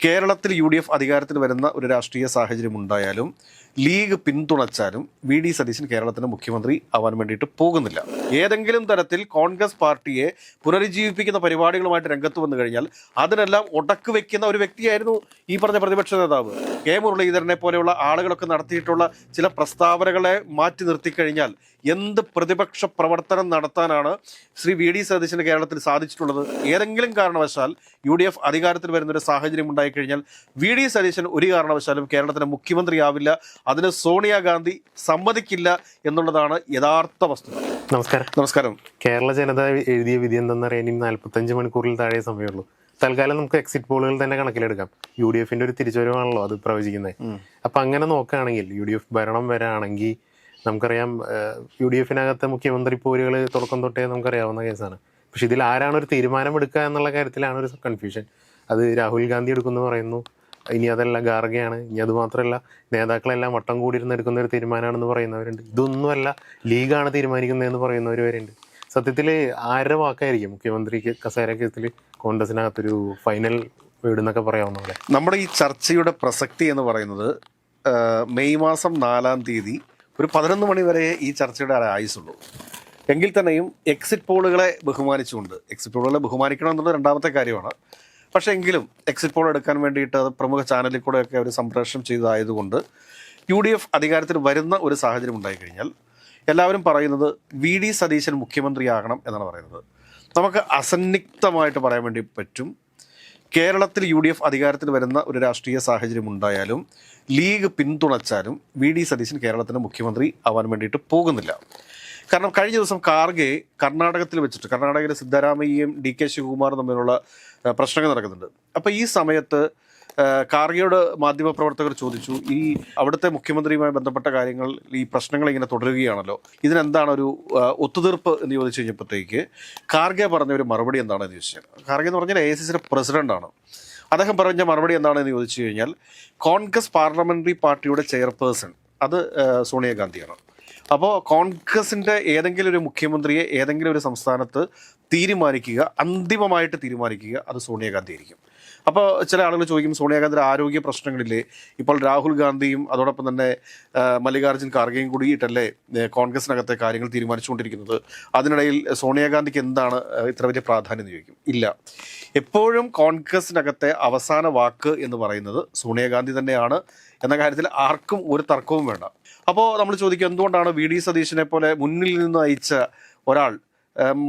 കേരളത്തിൽ UDF അധികാരത്തിൽ വരുന്ന ഒരു രാഷ്ട്രീയ സാഹചര്യം ഉണ്ടായാലും ലീഗ് പിന്തുണച്ചാലും വി സതീശൻ കേരളത്തിന് മുഖ്യമന്ത്രി ആവാൻ വേണ്ടിയിട്ട് പോകുന്നില്ല. ഏതെങ്കിലും തരത്തിൽ കോൺഗ്രസ് പാർട്ടിയെ പുനരുജ്ജീവിപ്പിക്കുന്ന പരിപാടികളുമായിട്ട് രംഗത്ത് വന്നു കഴിഞ്ഞാൽ അതിനെല്ലാം ഒടക്ക് വെക്കുന്ന ഒരു വ്യക്തിയായിരുന്നു ഈ പറഞ്ഞ പ്രതിപക്ഷ നേതാവ്. കെ മുരളീധരനെ പോലെയുള്ള ആളുകളൊക്കെ നടത്തിയിട്ടുള്ള ചില പ്രസ്താവനകളെ മാറ്റി നിർത്തിക്കഴിഞ്ഞാൽ എന്ത് പ്രതിപക്ഷ പ്രവർത്തനം നടത്താനാണ് ശ്രീ വി സതീശന് കേരളത്തിൽ സാധിച്ചിട്ടുള്ളത്? ഏതെങ്കിലും കാരണവശാൽ UDF അധികാരത്തിൽ വരുന്നൊരു സാഹചര്യം ഉണ്ടായിക്കഴിഞ്ഞാൽ വി സതീശൻ ഒരു കാരണവശാലും കേരളത്തിന് മുഖ്യമന്ത്രിയാവില്ല. അതിന് സോണിയാഗാന്ധി സമ്മതിക്കില്ല എന്നുള്ളതാണ് യഥാർത്ഥ വസ്തുത. നമസ്കാരം. കേരള ജനത എഴുതിയ വിധി എന്തെന്നറിയാൻ 45 മണിക്കൂറിൽ താഴെ സമയമുള്ളൂ. തൽക്കാലം നമുക്ക് എക്സിറ്റ് പോളുകൾ തന്നെ കണക്കിലെടുക്കാം. UDFന്റെ ഒരു തിരിച്ചുവരവാണല്ലോ അത് പ്രവചിക്കുന്നത്. അപ്പൊ അങ്ങനെ നോക്കുകയാണെങ്കിൽ UDF ഭരണം വരാണെങ്കിൽ നമുക്കറിയാം UDFനകത്തെ മുഖ്യമന്ത്രി പോരുകൾ തുടക്കം തൊട്ടേ നമുക്കറിയാവുന്ന കേസാണ്. പക്ഷെ ഇതിൽ ആരാണ് ഒരു തീരുമാനം എടുക്കുക എന്നുള്ള കാര്യത്തിലാണ് ഒരു കൺഫ്യൂഷൻ. അത് രാഹുൽ ഗാന്ധി എടുക്കുന്നു പറയുന്നു, ഇനി അതല്ല ഖാർഗെയാണ്, ഇനി അത് മാത്രമല്ല നേതാക്കളെല്ലാം വട്ടം കൂടിയിരുന്ന് എടുക്കുന്ന ഒരു തീരുമാനമാണെന്ന് പറയുന്നവരുണ്ട്. ഇതൊന്നുമല്ല ലീഗാണ് തീരുമാനിക്കുന്നതെന്ന് പറയുന്നവർ വരെയുണ്ട്. സത്യത്തിൽ ആരുടെ വാക്കായിരിക്കും മുഖ്യമന്ത്രിക്ക് കസേര കേസിൽ കോൺഗ്രസിനകത്തൊരു ഫൈനൽ വീട് എന്നൊക്കെ പറയാവുന്ന പോലെ? നമ്മുടെ ഈ ചർച്ചയുടെ പ്രസക്തി എന്ന് പറയുന്നത് മെയ് മാസം 4-ാം തീയതി ഒരു 11 മണി വരെ ഈ ചർച്ചയുടെ ആയുസുള്ളൂ. എങ്കിൽ തന്നെയും എക്സിറ്റ് പോളുകളെ ബഹുമാനിച്ചുകൊണ്ട്, എക്സിറ്റ് പോളുകളെ ബഹുമാനിക്കണം എന്നുള്ളത് രണ്ടാമത്തെ കാര്യമാണ്. പക്ഷേ എങ്കിലും എക്സിറ്റ് പോൾ എടുക്കാൻ വേണ്ടിയിട്ട് അത് പ്രമുഖ ചാനലിൽ കൂടെയൊക്കെ അവർ സംപ്രേഷണം ചെയ്തതായതുകൊണ്ട് UDF അധികാരത്തിൽ വരുന്ന ഒരു സാഹചര്യം ഉണ്ടായിക്കഴിഞ്ഞാൽ എല്ലാവരും പറയുന്നത് വി സതീശൻ മുഖ്യമന്ത്രിയാകണം എന്നാണ് പറയുന്നത്. നമുക്ക് അസന്നിഗ്ധമായിട്ട് പറയാൻ വേണ്ടി പറ്റും, കേരളത്തിൽ UDF അധികാരത്തിൽ വരുന്ന ഒരു രാഷ്ട്രീയ സാഹചര്യം ഉണ്ടായാലും ലീഗ് പിന്തുണച്ചാലും വി സതീശൻ കേരളത്തിന് മുഖ്യമന്ത്രി ആവാൻ വേണ്ടിയിട്ട് പോകുന്നില്ല. കാരണം കഴിഞ്ഞ ദിവസം ഖാർഗെ കർണാടകത്തിൽ വെച്ചിട്ട്, കർണാടകയിലെ സിദ്ധരാമയ്യയും DK ശിവകുമാറും തമ്മിലുള്ള പ്രശ്നങ്ങൾ നടക്കുന്നുണ്ട്. അപ്പോൾ ഈ സമയത്ത് ഖാർഗെയോട് മാധ്യമപ്രവർത്തകർ ചോദിച്ചു, ഈ അവിടുത്തെ മുഖ്യമന്ത്രിയുമായി ബന്ധപ്പെട്ട കാര്യങ്ങൾ, ഈ പ്രശ്നങ്ങൾ ഇങ്ങനെ തുടരുകയാണല്ലോ, ഇതിനെന്താണ് ഒരു ഒത്തുതീർപ്പ് എന്ന് ചോദിച്ചു കഴിഞ്ഞപ്പോഴത്തേക്ക് ഖാർഗെ പറഞ്ഞ ഒരു മറുപടി എന്താണെന്ന് ചോദിച്ചാൽ, ഖാർഗെ എന്ന് പറഞ്ഞാൽ AICCയുടെ പ്രസിഡന്റാണ്. അദ്ദേഹം പറഞ്ഞ മറുപടി എന്താണെന്ന് ചോദിച്ചു കഴിഞ്ഞാൽ, കോൺഗ്രസ് പാർലമെന്ററി പാർട്ടിയുടെ ചെയർപേഴ്സൺ അത് സോണിയാഗാന്ധിയാണ്. അപ്പോൾ കോൺഗ്രസിൻ്റെ ഏതെങ്കിലും ഒരു മുഖ്യമന്ത്രിയെ ഏതെങ്കിലും ഒരു സംസ്ഥാനത്ത് തീരുമാനിക്കുക, അന്തിമമായിട്ട് തീരുമാനിക്കുക, അത് സോണിയാഗാന്ധി ആയിരിക്കും. അപ്പോൾ ചില ആളുകൾ ചോദിക്കും, സോണിയാഗാന്ധിയുടെ ആരോഗ്യ പ്രശ്നങ്ങളില്ലേ, ഇപ്പോൾ രാഹുൽ ഗാന്ധിയും അതോടൊപ്പം തന്നെ മല്ലികാർജ്ജുൻ ഖാർഗെയും കൂടിയിട്ടല്ലേ കോൺഗ്രസിനകത്തെ കാര്യങ്ങൾ തീരുമാനിച്ചുകൊണ്ടിരിക്കുന്നത്, അതിനിടയിൽ സോണിയാഗാന്ധിക്ക് എന്താണ് ഇത്ര വലിയ പ്രാധാന്യം എന്ന് ചോദിക്കും. ഇല്ല, എപ്പോഴും കോൺഗ്രസിനകത്തെ അവസാന വാക്ക് എന്ന് പറയുന്നത് സോണിയാഗാന്ധി തന്നെയാണ് എന്ന കാര്യത്തിൽ ആർക്കും ഒരു തർക്കവും വേണ്ട. അപ്പോൾ നമ്മൾ ചോദിക്കും, എന്തുകൊണ്ടാണ് വി സതീശനെ പോലെ മുന്നിൽ നിന്ന് അയച്ച ഒരാൾ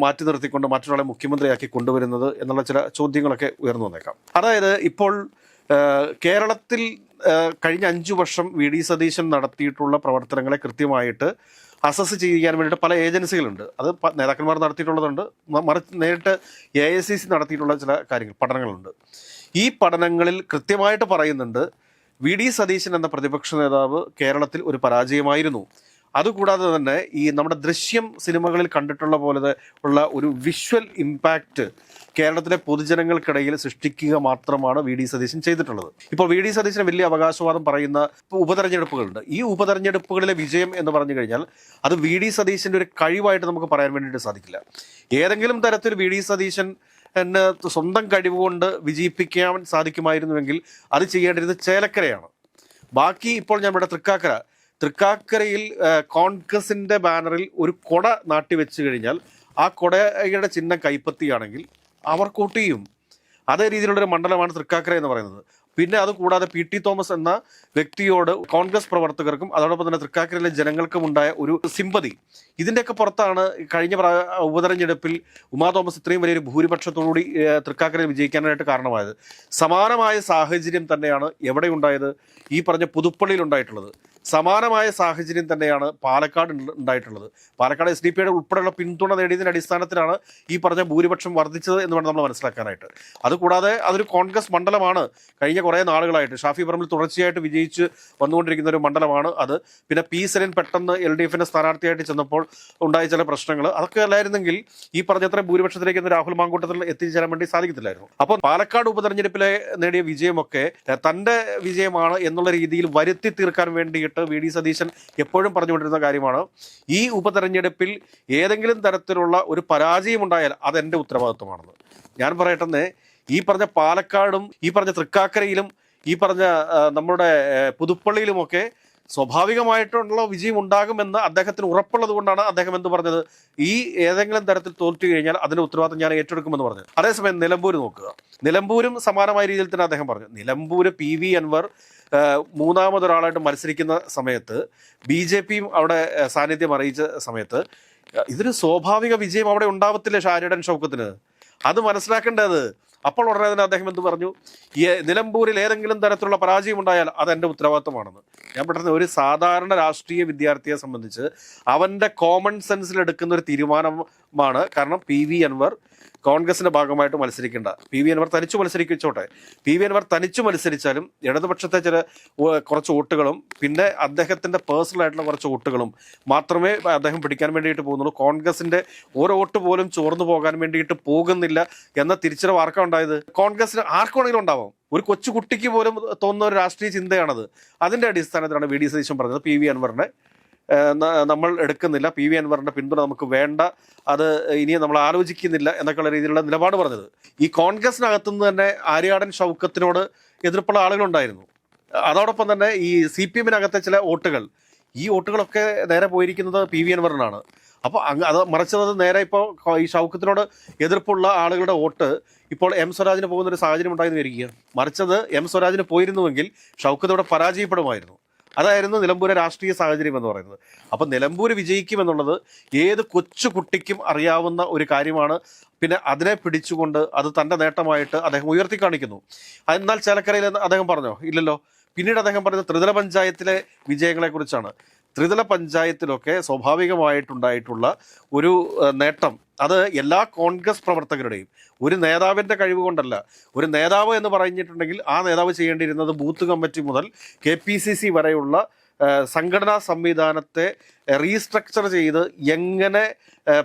മാറ്റി നിർത്തിക്കൊണ്ട് മറ്റൊരാളെ മുഖ്യമന്ത്രിയാക്കി കൊണ്ടുവരുന്നത് എന്നുള്ള ചില ചോദ്യങ്ങളൊക്കെ ഉയർന്നു വന്നേക്കാം. അതായത് ഇപ്പോൾ കേരളത്തിൽ കഴിഞ്ഞ 5 വർഷം വി സതീശൻ നടത്തിയിട്ടുള്ള പ്രവർത്തനങ്ങളെ കൃത്യമായിട്ട് അസസ് ചെയ്യാൻ വേണ്ടിയിട്ട് പല ഏജൻസികളുണ്ട്. അത് നേതാക്കന്മാർ നടത്തിയിട്ടുള്ളതുണ്ട്, നേരിട്ട് AICC നടത്തിയിട്ടുള്ള ചില കാര്യങ്ങൾ, പഠനങ്ങളുണ്ട്. ഈ പഠനങ്ങളിൽ കൃത്യമായിട്ട് പറയുന്നുണ്ട്, വി സതീശൻ എന്ന പ്രതിപക്ഷ നേതാവ് കേരളത്തിൽ ഒരു പരാജയമായിരുന്നു. അതുകൂടാതെ തന്നെ ഈ നമ്മുടെ ദൃശ്യം സിനിമകളിൽ കണ്ടിട്ടുള്ള പോലെ ഉള്ള ഒരു വിഷ്വൽ ഇമ്പാക്റ്റ് കേരളത്തിലെ പൊതുജനങ്ങൾക്കിടയിൽ സൃഷ്ടിക്കുക മാത്രമാണ് വി സതീശൻ ചെയ്തിട്ടുള്ളത്. ഇപ്പോൾ വി സതീശന് വലിയ അവകാശവാദം പറയുന്ന ഉപതെരഞ്ഞെടുപ്പുകളുണ്ട്. ഈ ഉപതെരഞ്ഞെടുപ്പുകളിലെ വിജയം എന്ന് പറഞ്ഞു കഴിഞ്ഞാൽ അത് വി സതീശൻ്റെ ഒരു കഴിവായിട്ട് നമുക്ക് പറയാൻ വേണ്ടിയിട്ട് സാധിക്കില്ല. ഏതെങ്കിലും തരത്തിൽ വി സതീശൻ എന്നെ സ്വന്തം കഴിവുകൊണ്ട് വിജയിപ്പിക്കാൻ സാധിക്കുമായിരുന്നുവെങ്കിൽ അത് ചെയ്യേണ്ടിരുന്നത് ചേലക്കരയാണ്. ബാക്കി ഇപ്പോൾ ഞാൻ ഇവിടെ തൃക്കാക്കരയിൽ കോൺഗ്രസിൻ്റെ ബാനറിൽ ഒരു കൊട നാട്ടി വെച്ച് കഴിഞ്ഞാൽ ആ കൊടയുടെ ചിഹ്നം കൈപ്പത്തിയാണെങ്കിൽ അവർ വോട്ട് ചെയ്യും. അതേ രീതിയിലുള്ളൊരു മണ്ഡലമാണ് തൃക്കാക്കര എന്ന് പറയുന്നത്. പിന്നെ അതുകൂടാതെ PT തോമസ് എന്ന വ്യക്തിയോട് കോൺഗ്രസ് പ്രവർത്തകർക്കും അതോടൊപ്പം തന്നെ തൃക്കാക്കരയിലെ ജനങ്ങൾക്കും ഉണ്ടായ ഒരു സിമ്പതി, ഇതിൻ്റെയൊക്കെ പുറത്താണ് കഴിഞ്ഞ ഉപതെരഞ്ഞെടുപ്പിൽ ഉമാ തോമസ് ഇത്രയും വലിയൊരു ഭൂരിപക്ഷത്തോടുകൂടി തൃക്കാക്കരയിൽ വിജയിക്കാനായിട്ട് കാരണമായത്. സമാനമായ സാഹചര്യം തന്നെയാണ് എവിടെ ഉണ്ടായത്? ഈ പറഞ്ഞ പുതുപ്പള്ളിയിൽ ഉണ്ടായിട്ടുള്ളത്. സമാനമായ സാഹചര്യം തന്നെയാണ് പാലക്കാട് ഉണ്ടായിട്ടുള്ളത്. പാലക്കാട് SDPയുടെ ഉൾപ്പെടെയുള്ള പിന്തുണ നേടിയതിൻ്റെ അടിസ്ഥാനത്തിലാണ് ഈ പറഞ്ഞ ഭൂരിപക്ഷം വർദ്ധിച്ചത് എന്ന് വേണം നമ്മൾ മനസ്സിലാക്കാനായിട്ട്. അതുകൂടാതെ അതൊരു കോൺഗ്രസ് മണ്ഡലമാണ്. കഴിഞ്ഞ കുറേ നാളുകളായിട്ട് ഷാഫി പറമ്പിൽ തുടർച്ചയായിട്ട് വിജയിച്ച് വന്നുകൊണ്ടിരിക്കുന്ന ഒരു മണ്ഡലമാണ് അത്. പിന്നെ P സലീം പെട്ടെന്ന് LDFന്റെ സ്ഥാനാർത്ഥിയായിട്ട് ചെന്നപ്പോൾ ഉണ്ടായ ചില പ്രശ്നങ്ങൾ, അതൊക്കെ അല്ലായിരുന്നെങ്കിൽ ഈ പറഞ്ഞത്ര ഭൂരിപക്ഷത്തിലേക്ക് രാഹുൽ മാങ്കൂട്ടത്തിൽ എത്തിച്ചേരാൻ വേണ്ടി സാധിക്കത്തില്ലായിരുന്നു. അപ്പോൾ പാലക്കാട് ഉപതെരഞ്ഞെടുപ്പിലെ നേടിയ വിജയമൊക്കെ തൻ്റെ വിജയമാണ് എന്നുള്ള രീതിയിൽ വരുത്തി തീർക്കാൻ വേണ്ടിയിട്ട് വി സതീശൻ എപ്പോഴും പറഞ്ഞുകൊണ്ടിരുന്ന കാര്യമാണ്, ഈ ഉപതെരഞ്ഞെടുപ്പിൽ ഏതെങ്കിലും തരത്തിലുള്ള ഒരു പരാജയം ഉണ്ടായാൽ അതെൻ്റെ ഉത്തരവാദിത്വമാണെന്ന്. ഞാൻ പറയട്ടെ, ഈ പറഞ്ഞ പാലക്കാടും ഈ പറഞ്ഞ തൃക്കാക്കരയിലും ഈ പറഞ്ഞ നമ്മുടെ പുതുപ്പള്ളിയിലുമൊക്കെ സ്വാഭാവികമായിട്ടുള്ള വിജയം ഉണ്ടാകുമെന്ന് അദ്ദേഹത്തിന് ഉറപ്പുള്ളത് കൊണ്ടാണ് അദ്ദേഹം എന്ത് പറഞ്ഞത്, ഈ ഏതെങ്കിലും തരത്തിൽ തോറ്റു കഴിഞ്ഞാൽ അതിന്റെ ഉത്തരവാദിത്തം ഞാൻ ഏറ്റെടുക്കുമെന്ന് പറഞ്ഞത്. അതേസമയം നിലമ്പൂർ നോക്കുക, നിലമ്പൂരും സമാനമായ രീതിയിൽ തന്നെ അദ്ദേഹം പറഞ്ഞു. നിലമ്പൂര് PV അൻവർ മൂന്നാമതൊരാളായിട്ട് മത്സരിക്കുന്ന സമയത്ത് BJPയും അവിടെ സാന്നിധ്യം അറിയിച്ച സമയത്ത് ഇതൊരു സ്വാഭാവിക വിജയം അവിടെ ഉണ്ടാവത്തില്ല ഷാരിഡൻ ഷൗക്കത്തിന്, അത് മനസ്സിലാക്കേണ്ടത്. അപ്പോൾ ഉടനെ തന്നെ അദ്ദേഹം എന്ത് പറഞ്ഞു, ഈ നിലമ്പൂരിൽ ഏതെങ്കിലും തരത്തിലുള്ള പരാജയം ഉണ്ടായാൽ അത് എൻ്റെ ഉത്തരവാദിത്തമാണെന്ന്. ഞാൻ പെട്ടെന്ന് ഒരു സാധാരണ രാഷ്ട്രീയ വിദ്യാർത്ഥിയെ സംബന്ധിച്ച് അവൻ്റെ കോമൺ സെൻസിൽ എടുക്കുന്ന ഒരു തീരുമാനമാണ്. കാരണം PV അൻവർ കോൺഗ്രസിന്റെ ഭാഗമായിട്ട് മത്സരിക്കേണ്ട, PV അൻവർ തനിച്ചു മത്സരിച്ചോട്ടെ. PV അൻവർ തനിച്ചു മത്സരിച്ചാലും ഇടതുപക്ഷത്തെ കുറച്ച് വോട്ടുകളും പിന്നെ അദ്ദേഹത്തിന്റെ പേഴ്സണൽ ആയിട്ടുള്ള കുറച്ച് വോട്ടുകളും മാത്രമേ അദ്ദേഹം പിടിക്കാൻ വേണ്ടിയിട്ട് പോകുന്നുള്ളൂ. കോൺഗ്രസിന്റെ ഒരു വോട്ട് പോലും ചോർന്നു പോകാൻ വേണ്ടിയിട്ട് പോകുന്നില്ല എന്ന തിരിച്ചറിവ് ആർക്കാണ് ഉണ്ടായത്? കോൺഗ്രസിന് ആർക്കാണെങ്കിലും ഉണ്ടാവാം. ഒരു കൊച്ചു കുട്ടിക്ക് പോലും തോന്നുന്ന ഒരു രാഷ്ട്രീയ ചിന്തയാണത്. അതിന്റെ അടിസ്ഥാനത്തിലാണ് VD സതീശൻ പറഞ്ഞത് PV അൻവറിനെ നമ്മൾ എടുക്കുന്നില്ല, PV അൻവറിന്റെ പിന്തുണ നമുക്ക് വേണ്ട, അത് ഇനി നമ്മൾ ആലോചിക്കുന്നില്ല എന്നൊക്കെയുള്ള രീതിയിലുള്ള നിലപാട് പറഞ്ഞത്. ഈ കോൺഗ്രസിനകത്തുനിന്ന് തന്നെ ആര്യാടൻ ഷൗക്കത്തിനോട് എതിർപ്പുള്ള ആളുകളുണ്ടായിരുന്നു. അതോടൊപ്പം തന്നെ ഈ CPM-നകത്തെ ചില വോട്ടുകൾ, ഈ വോട്ടുകളൊക്കെ നേരെ പോയിരിക്കുന്നത് PV അൻവറിനാണ്. അപ്പോൾ അത് മറിച്ചത് നേരെ ഇപ്പോൾ ഈ ഷൗക്കത്തിനോട് എതിർപ്പുള്ള ആളുകളുടെ വോട്ട് ഇപ്പോൾ M സ്വരാജിന് പോകുന്ന ഒരു സാഹചര്യം ഉണ്ടായെന്ന് വരിക. മറിച്ചത് M സ്വരാജിന് പോയിരുന്നുവെങ്കിൽ ഷൗക്കത്തോടെ പരാജയപ്പെടുമായിരുന്നു. അതായിരുന്നു നിലമ്പൂരെ രാഷ്ട്രീയ സാഹചര്യം എന്ന് പറയുന്നത്. അപ്പം നിലമ്പൂർ വിജയിക്കുമെന്നുള്ളത് ഏത് കൊച്ചു കുട്ടിക്കും അറിയാവുന്ന ഒരു കാര്യമാണ്. പിന്നെ അതിനെ പിടിച്ചുകൊണ്ട് അത് തൻ്റെ നേട്ടമായിട്ട് അദ്ദേഹം ഉയർത്തി കാണിക്കുന്നു. എന്നാൽ ചേലക്കരയിൽ അദ്ദേഹം പറഞ്ഞോ? ഇല്ലല്ലോ. പിന്നീട് അദ്ദേഹം പറയുന്നത് ത്രിതല പഞ്ചായത്തിലെ വിജയങ്ങളെക്കുറിച്ചാണ്. ത്രിതല പഞ്ചായത്തിലൊക്കെ സ്വാഭാവികമായിട്ടുണ്ടായിട്ടുള്ള ഒരു നേട്ടം, അത് എല്ലാ കോൺഗ്രസ് പ്രവർത്തകരുടെയും ഒരു നേതാവിൻ്റെ കഴിവ് കൊണ്ടല്ല. ഒരു നേതാവ് എന്ന് പറഞ്ഞിട്ടുണ്ടെങ്കിൽ ആ നേതാവ് ചെയ്യേണ്ടിയിരുന്നത് ബൂത്ത് കമ്മിറ്റി മുതൽ KPCC വരെയുള്ള സംഘടനാ സംവിധാനത്തെ റീസ്ട്രക്ചർ ചെയ്ത് എങ്ങനെ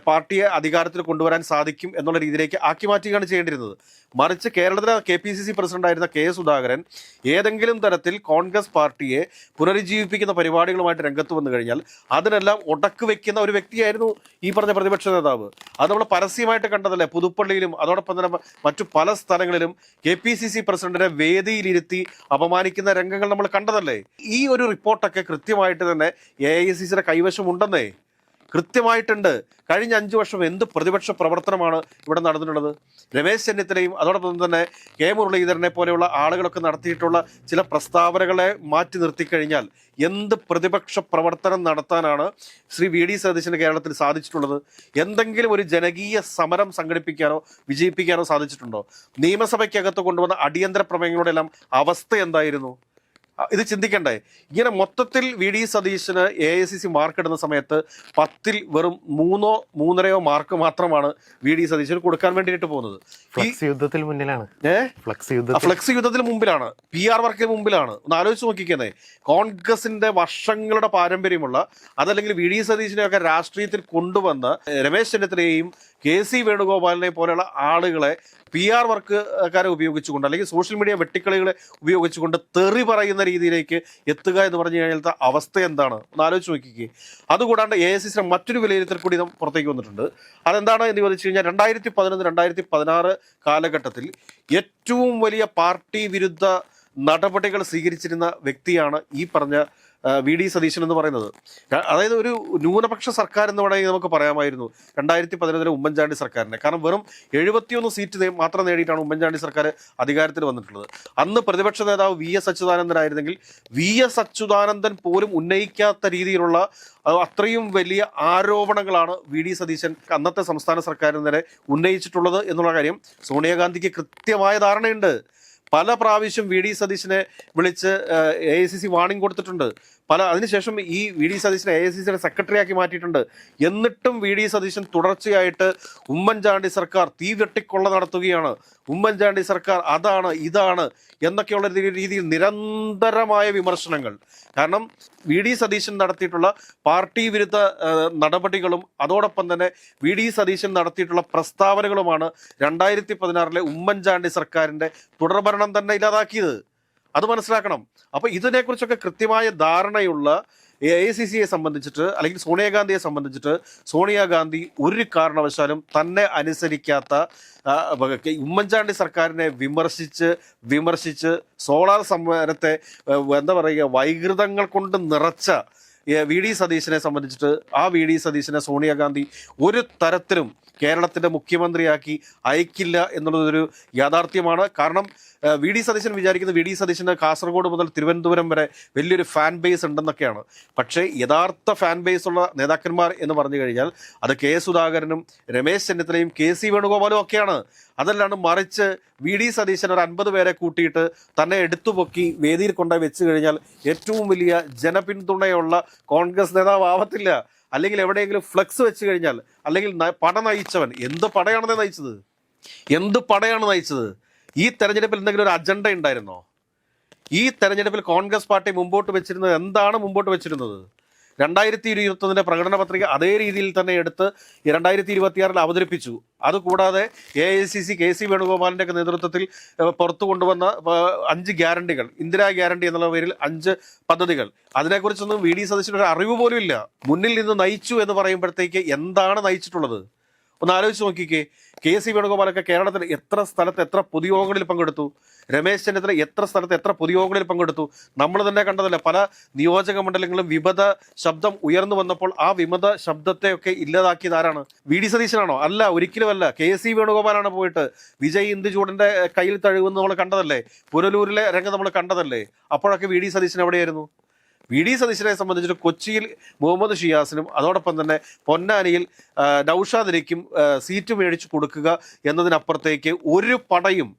പാർട്ടിയെ അധികാരത്തിൽ കൊണ്ടുവരാൻ സാധിക്കും എന്നുള്ള രീതിയിലേക്ക് ആക്കി മാറ്റുകയാണ് ചെയ്യേണ്ടിരുന്നത്. മറിച്ച് കേരളത്തിലെ KPCC പ്രസിഡന്റായിരുന്ന K സുധാകരൻ ഏതെങ്കിലും തരത്തിൽ കോൺഗ്രസ് പാർട്ടിയെ പുനരുജ്ജീവിപ്പിക്കുന്ന പരിപാടികളുമായിട്ട് രംഗത്ത് വന്നു കഴിഞ്ഞാൽ അതിനെല്ലാം ഉടക്ക് വെക്കുന്ന ഒരു വ്യക്തിയായിരുന്നു ഈ പറഞ്ഞ പ്രതിപക്ഷ നേതാവ്. അത് നമ്മൾ പരസ്യമായിട്ട് കണ്ടതല്ലേ. പുതുപ്പള്ളിയിലും അതോടൊപ്പം തന്നെ മറ്റു പല സ്ഥലങ്ങളിലും KPCC പ്രസിഡന്റിനെ വേദിയിലിരുത്തി അപമാനിക്കുന്ന രംഗങ്ങൾ നമ്മൾ കണ്ടതല്ലേ. ഈ ഒരു റിപ്പോർട്ടൊക്കെ കൃത്യമായിട്ട് തന്നെ AICCയുടെ കൈവശമുണ്ടെന്നേ, കൃത്യമായിട്ടുണ്ട്. കഴിഞ്ഞ 5 വർഷം എന്ത് പ്രതിപക്ഷ പ്രവർത്തനമാണ് ഇവിടെ നടന്നിട്ടുള്ളത്? രമേശ് ചെന്നിത്തലയും അതോടൊപ്പം തന്നെ K മുരളീധരനെ പോലെയുള്ള ആളുകളൊക്കെ നടത്തിയിട്ടുള്ള ചില പ്രസ്താവനകളെ മാറ്റി നിർത്തിക്കഴിഞ്ഞാൽ എന്ത് പ്രതിപക്ഷ പ്രവർത്തനം നടത്താനാണ് ശ്രീ VD സതീശന് കേരളത്തിൽ സാധിച്ചിട്ടുള്ളത്? എന്തെങ്കിലും ഒരു ജനകീയ സമരം സംഘടിപ്പിക്കാനോ വിജയിപ്പിക്കാനോ സാധിച്ചിട്ടുണ്ടോ? നിയമസഭയ്ക്കകത്ത് കൊണ്ടുവന്ന അടിയന്തര പ്രമേയങ്ങളുടെ എല്ലാം അവസ്ഥ എന്തായിരുന്നു? ഇത് ചിന്തിക്കണ്ടേ? ഇങ്ങനെ മൊത്തത്തിൽ VD സതീശന് AICC മാർക്ക് ഇടുന്ന സമയത്ത് 10-ൽ വെറും 3-3.5 മാർക്ക് മാത്രമാണ് VD സതീശന് കൊടുക്കാൻ വേണ്ടിയിട്ട് പോകുന്നത്. ഫ്ലക്സ് യുദ്ധത്തിൽ മുന്നിലാണ്. ഫ്ലക്സ് യുദ്ധത്തിൽ മുമ്പിലാണ്, PR വർക്കിന് മുമ്പിലാണ്. ഒന്ന് ആലോചിച്ച് നോക്കിക്കുന്നേ. കോൺഗ്രസിന്റെ വർഷങ്ങളുടെ പാരമ്പര്യമുള്ള, അതല്ലെങ്കിൽ VD സതീശനെയൊക്കെ രാഷ്ട്രീയത്തിൽ കൊണ്ടുവന്ന രമേശ് ചെന്നിത്തലയെയും KC വേണുഗോപാലിനെ പോലെയുള്ള ആളുകളെ PR വർക്കുകാരെ ഉപയോഗിച്ചുകൊണ്ട് അല്ലെങ്കിൽ സോഷ്യൽ മീഡിയ വെട്ടിക്കളികളെ ഉപയോഗിച്ചുകൊണ്ട് തെറി പറയുന്ന രീതിയിലേക്ക് എത്തുക എന്ന് പറഞ്ഞു കഴിഞ്ഞാൽ അവസ്ഥ എന്താണ്? ഒന്ന് ആലോചിച്ച് നോക്കിക്കേ. അതുകൂടാണ്ട് AICCയുടെ മറ്റൊരു വിലയിരുത്തൽ കൂടി പുറത്തേക്ക് വന്നിട്ടുണ്ട്. അതെന്താണ് എന്ന് ചോദിച്ചു കഴിഞ്ഞാൽ 2011-2016 കാലഘട്ടത്തിൽ ഏറ്റവും വലിയ പാർട്ടി വിരുദ്ധ നടപടികൾ സ്വീകരിച്ചിരുന്ന വ്യക്തിയാണ് ഈ പറഞ്ഞ VD സതീശൻ എന്ന് പറയുന്നത്. അതായത് ഒരു ന്യൂനപക്ഷ സർക്കാർ എന്ന് വേണമെങ്കിൽ നമുക്ക് പറയാമായിരുന്നു 2011 ഉമ്മൻചാണ്ടി സർക്കാരിനെ. കാരണം വെറും 71 സീറ്റ് മാത്രം നേടിയിട്ടാണ് ഉമ്മൻചാണ്ടി സർക്കാർ അധികാരത്തിൽ വന്നിട്ടുള്ളത്. അന്ന് പ്രതിപക്ഷ നേതാവ് VS അച്യുതാനന്ദൻ ആയിരുന്നെങ്കിൽ VS അച്യുതാനന്ദൻ പോലും ഉന്നയിക്കാത്ത രീതിയിലുള്ള അത്രയും വലിയ ആരോപണങ്ങളാണ് VD സതീശൻ അന്നത്തെ സംസ്ഥാന സർക്കാരിന് നേരെ ഉന്നയിച്ചിട്ടുള്ളത് എന്നുള്ള കാര്യം സോണിയാഗാന്ധിക്ക് കൃത്യമായ ധാരണയുണ്ട്. പല പ്രാവശ്യം VD സതീശനെ വിളിച്ച് AICC വാർണിംഗ് കൊടുത്തിട്ടുണ്ട്. അതിനുശേഷം ഈ VD സതീശനെ AICCയുടെ സെക്രട്ടറി ആക്കി മാറ്റിയിട്ടുണ്ട്. എന്നിട്ടും VD സതീശൻ തുടർച്ചയായിട്ട് ഉമ്മൻചാണ്ടി സർക്കാർ തീ വെട്ടിക്കൊള്ള നടത്തുകയാണ്, ഉമ്മൻചാണ്ടി സർക്കാർ അതാണ് ഇതാണ് എന്നൊക്കെയുള്ള രീതിയിൽ നിരന്തരമായ വിമർശനങ്ങൾ. കാരണം VD സതീശൻ നടത്തിയിട്ടുള്ള പാർട്ടി വിരുദ്ധ നടപടികളും അതോടൊപ്പം തന്നെ VD സതീശൻ നടത്തിയിട്ടുള്ള പ്രസ്താവനകളുമാണ് 2016 ഉമ്മൻചാണ്ടി സർക്കാരിൻ്റെ തുടർഭരണം തന്നെ ഇല്ലാതാക്കിയത്. അത് മനസ്സിലാക്കണം. അപ്പോൾ ഇതിനെക്കുറിച്ചൊക്കെ കൃത്യമായ ധാരണയുള്ള AICCയെ സംബന്ധിച്ചിട്ട് അല്ലെങ്കിൽ സോണിയാഗാന്ധിയെ സംബന്ധിച്ചിട്ട് സോണിയാഗാന്ധി ഒരു കാരണവശാലും തന്നെ അനുസരിക്കാത്ത ഉമ്മൻചാണ്ടി സർക്കാരിനെ വിമർശിച്ച് സോളാർ സമരത്തെ എന്താ പറയുക വൈകൃതങ്ങൾ കൊണ്ട് നിറച്ച VD സതീശനെ സംബന്ധിച്ചിട്ട് ആ VD സതീശനെ സോണിയാഗാന്ധി ഒരു തരത്തിലും കേരളത്തിൻ്റെ മുഖ്യമന്ത്രിയാക്കി അയക്കില്ല എന്നുള്ളതൊരു യാഥാർത്ഥ്യമാണ്. കാരണം VD സതീശൻ വിചാരിക്കുന്നത് VD സതീശന് കാസർഗോഡ് മുതൽ തിരുവനന്തപുരം വരെ വലിയൊരു ഫാൻ ബേസ് ഉണ്ടെന്നൊക്കെയാണ്. പക്ഷേ യഥാർത്ഥ ഫാൻ ബേസ് ഉള്ള നേതാക്കന്മാർ എന്ന് പറഞ്ഞു കഴിഞ്ഞാൽ അത് K സുധാകരനും രമേശ് ചെന്നിത്തലയും KC വേണുഗോപാലും ഒക്കെയാണ്. അതല്ലാണ്ട് മറിച്ച് VD സതീശൻ ഒരു 50 പേരെ കൂട്ടിയിട്ട് തന്നെ എടുത്തുപൊക്കി വേദിയിൽ കൊണ്ടുപോയി വെച്ച് കഴിഞ്ഞാൽ ഏറ്റവും വലിയ ജനപിന്തുണയുള്ള കോൺഗ്രസ് നേതാവ് ആവത്തില്ല. അല്ലെങ്കിൽ എവിടെയെങ്കിലും ഫ്ലെക്സ് വെച്ച് കഴിഞ്ഞാൽ അല്ലെങ്കിൽ പട നയിച്ചവൻ എന്ത് പടയാണ് നയിച്ചത്? ഈ തെരഞ്ഞെടുപ്പിൽ എന്തെങ്കിലും ഒരു അജണ്ട ഉണ്ടായിരുന്നോ? ഈ തെരഞ്ഞെടുപ്പിൽ കോൺഗ്രസ് പാർട്ടി മുമ്പോട്ട് വെച്ചിരുന്നത് എന്താണ് മുമ്പോട്ട് വെച്ചിരുന്നത്? 2021 പ്രകടന പത്രിക അതേ രീതിയിൽ തന്നെ എടുത്ത് 2026 അവതരിപ്പിച്ചു. അതുകൂടാതെ AICC KC വേണുഗോപാലിൻ്റെ ഒക്കെ നേതൃത്വത്തിൽ പുറത്തു കൊണ്ടുവന്ന 5 ഗ്യാരണ്ടികൾ, ഇന്ദിരാ ഗ്യാരണ്ടി എന്നുള്ള പേരിൽ 5 പദ്ധതികൾ, അതിനെക്കുറിച്ചൊന്നും VD സതീശന് ഒരു അറിവ് പോലും ഇല്ല. മുന്നിൽ നിന്ന് നയിച്ചു എന്ന് പറയുമ്പോഴത്തേക്ക് എന്താണ് നയിച്ചിട്ടുള്ളത്? ഒന്ന് ആലോചിച്ച് നോക്കിക്കേ. KC വേണുഗോപാലൊക്കെ കേരളത്തിൽ എത്ര സ്ഥലത്ത് എത്ര പൊതുയോഗങ്ങളിൽ പങ്കെടുത്തു? രമേശ് ചെന്നിത്തല എത്ര സ്ഥലത്ത് എത്ര പൊതുയോഗങ്ങളിൽ പങ്കെടുത്തു? നമ്മൾ തന്നെ കണ്ടതല്ലേ, പല നിയോജക മണ്ഡലങ്ങളും വിമത ശബ്ദം ഉയർന്നു വന്നപ്പോൾ ആ വിമത ശബ്ദത്തെയൊക്കെ ഇല്ലാതാക്കിയത് ആരാണ്? VD സതീശനാണോ? അല്ല, ഒരിക്കലുമല്ല. KC വേണുഗോപാലാണ് പോയിട്ട് വിജയ് ഇന്ദുചൂടന്റെ കയ്യിൽ തഴുകുമെന്ന് നമ്മൾ കണ്ടതല്ലേ? പുനലൂരിലെ രംഗം നമ്മൾ കണ്ടതല്ലേ? അപ്പോഴൊക്കെ VD സതീശൻ എവിടെയായിരുന്നു? VD സതീശനെ സംബന്ധിച്ചിട്ട് കൊച്ചിയിൽ മുഹമ്മദ് ഷിയാസിനും അതോടൊപ്പം തന്നെ പൊന്നാനിയിൽ നൗഷാദിലേക്കും സീറ്റ് മേടിച്ചു കൊടുക്കുക എന്നതിനപ്പുറത്തേക്ക് ഒരു പടയും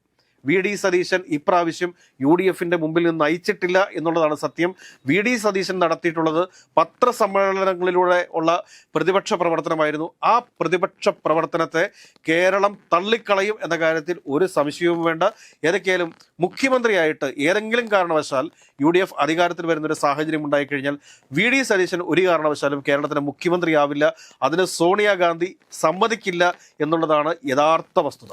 VD സതീശൻ ഇപ്രാവശ്യം UDFന്റെ മുമ്പിൽ നിന്ന് നയിച്ചിട്ടില്ല എന്നുള്ളതാണ് സത്യം. VD സതീശൻ നടത്തിയിട്ടുള്ളത് പത്രസമ്മേളനങ്ങളിലൂടെ ഉള്ള പ്രതിപക്ഷ പ്രവർത്തനമായിരുന്നു. ആ പ്രതിപക്ഷ പ്രവർത്തനത്തെ കേരളം തള്ളിക്കളയും എന്ന കാര്യത്തിൽ ഒരു സംശയവും വേണ്ട. ഏതൊക്കെയാലും മുഖ്യമന്ത്രിയായിട്ട് ഏതെങ്കിലും കാരണവശാൽ UDF അധികാരത്തിൽ വരുന്നൊരു സാഹചര്യം ഉണ്ടായിക്കഴിഞ്ഞാൽ VD സതീശൻ ഒരു കാരണവശാലും കേരളത്തിൻ്റെ മുഖ്യമന്ത്രിയാവില്ല. അതിന് സോണിയാഗാന്ധി സമ്മതിക്കില്ല എന്നുള്ളതാണ് യഥാർത്ഥ വസ്തുത.